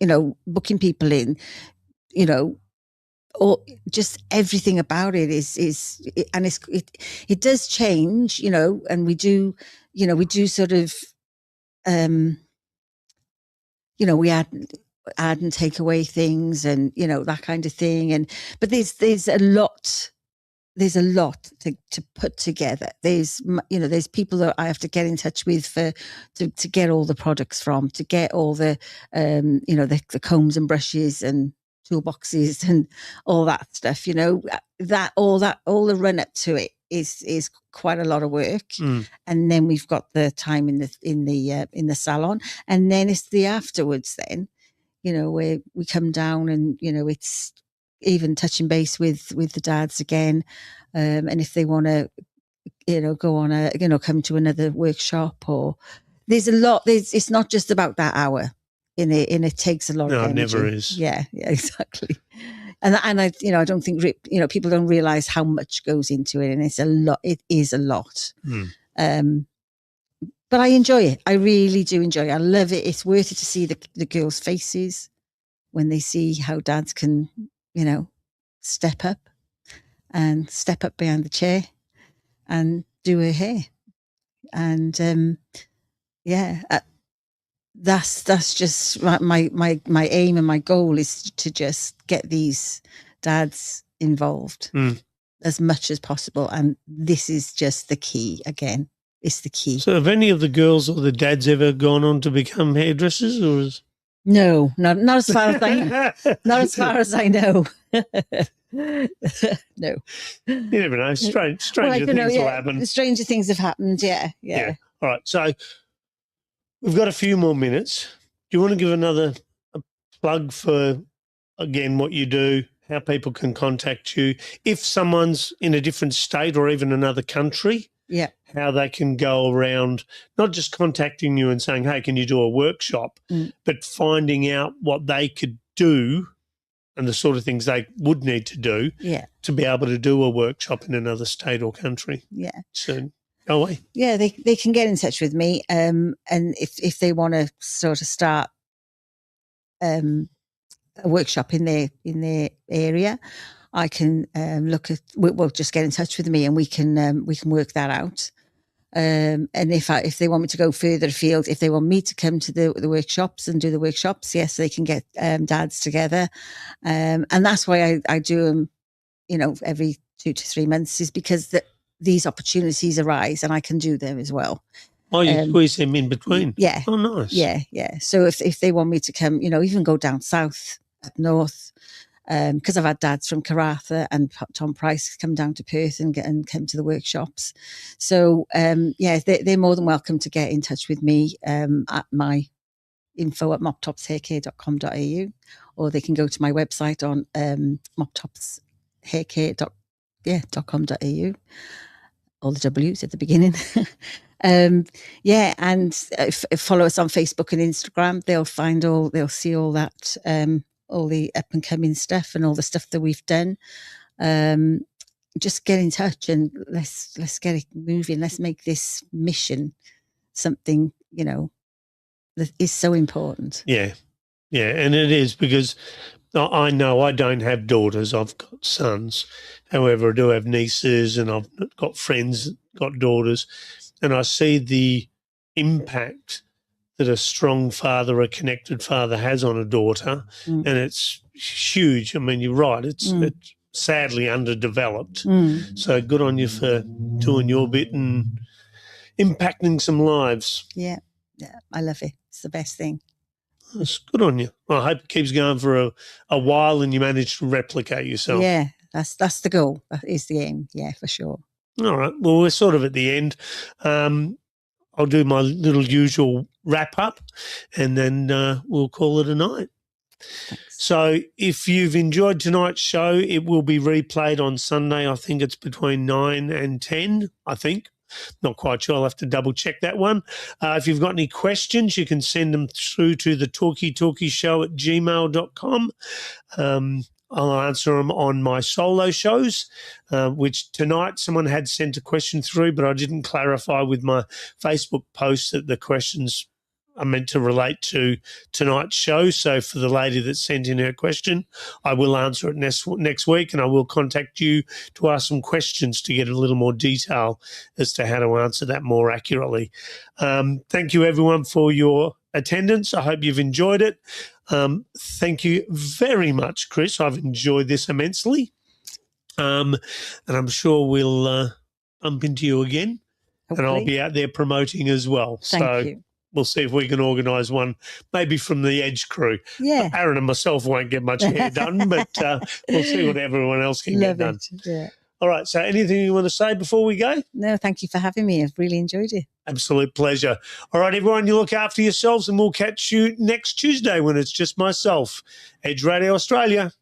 booking people in, or just everything about it and it does change, and we do sort of we add and take away things and that kind of thing, but there's a lot to put together. There's people that I have to get in touch with to get all the products from, to get all the the combs and brushes and toolboxes and all that stuff. All the run up to it is quite a lot of work. And then we've got the time in the salon, and then it's the afterwards. Then where we come down and it's even touching base with the dads again, and if they want to go on come to another workshop, or there's a lot. It's not just about that hour and it takes a lot of energy. No, it never is. Yeah, exactly. And I don't think people don't realize how much goes into it, and it's a lot. It is a lot. But I enjoy it. I really do enjoy it. I love it. It's worth it to see the girls' faces when they see how dads can step up behind the chair and do her hair. And that's just my aim, and my goal is to just get these dads involved as much as possible. And this is just the key again. It's the key. So have any of the girls or the dads ever gone on to become hairdressers, or is... No, not as far as not as far as I know. No. You never know. Stranger things will happen. Stranger things have happened, yeah. All right, so we've got a few more minutes. Do you want to give a plug for, again, what you do, how people can contact you, if someone's in a different state or even another country? Yeah. How they can go around, not just contacting you and saying, hey, can you do a workshop, but finding out what they could do and the sort of things they would need to do to be able to do a workshop in another state or country. Yeah. So go away. Yeah, they can get in touch with me. And if they want to sort of start a workshop in their area, I can just get in touch with me and we can work that out. And if they want me to go further afield, if they want me to come to the workshops and do the workshops, yes, they can get dads together. And that's why I do them, every 2 to 3 months, is because these opportunities arise, and I can do them as well. Oh, you squeeze them in between? Yeah. Oh, nice. Yeah, yeah. So if they want me to come, even go down south, up north, because I've had dads from Karratha and Tom Price come down to Perth and come to the workshops. So, they're more than welcome to get in touch with me at my info@moptopshaircare.com.au, or they can go to my website on moptopshaircare.com.au. All the W's at the beginning. And follow us on Facebook and Instagram. They'll see all that, all the up and coming stuff and all the stuff that we've done. Just get in touch and let's get it moving. Let's make this mission something, that is so important. Yeah. Yeah. And it is, because I know I don't have daughters. I've got sons. However, I do have nieces, and I've got friends that got daughters. And I see the impact that a strong father, a connected father has on a daughter, and it's huge. I mean, you're right. It's sadly underdeveloped. So good on you for doing your bit and impacting some lives. Yeah. Yeah. I love it. It's the best thing. It's good on you. I hope it keeps going for a while and you manage to replicate yourself. Yeah, that's the goal. That is the aim. Yeah, for sure. All right. Well, we're sort of at the end. I'll do my little usual wrap up, and then we'll call it a night. Thanks. So if you've enjoyed tonight's show, it will be replayed on Sunday. I think it's between 9 and 10, I think. Not quite sure. I'll have to double check that one. If you've got any questions, you can send them through to the talkieshow@gmail.com. I'll answer them on my solo shows, which tonight someone had sent a question through, but I didn't clarify with my Facebook post that the questions are meant to relate to tonight's show. So for the lady that sent in her question, I will answer it next week, and I will contact you to ask some questions to get a little more detail as to how to answer that more accurately. Thank you, everyone, for your attendance. I hope you've enjoyed it. Thank you very much, Chris. I've enjoyed this immensely. And I'm sure we'll bump into you again. Hopefully. And I'll be out there promoting as well. Thank you. We'll see if we can organise one, maybe from the Edge crew. Yeah. Aaron and myself won't get much hair done, but we'll see what everyone else can get done. Yeah. All right. So anything you want to say before we go? No, thank you for having me. I've really enjoyed it. Absolute pleasure. All right, everyone, you look after yourselves, and we'll catch you next Tuesday when it's just myself. Edge Radio Australia.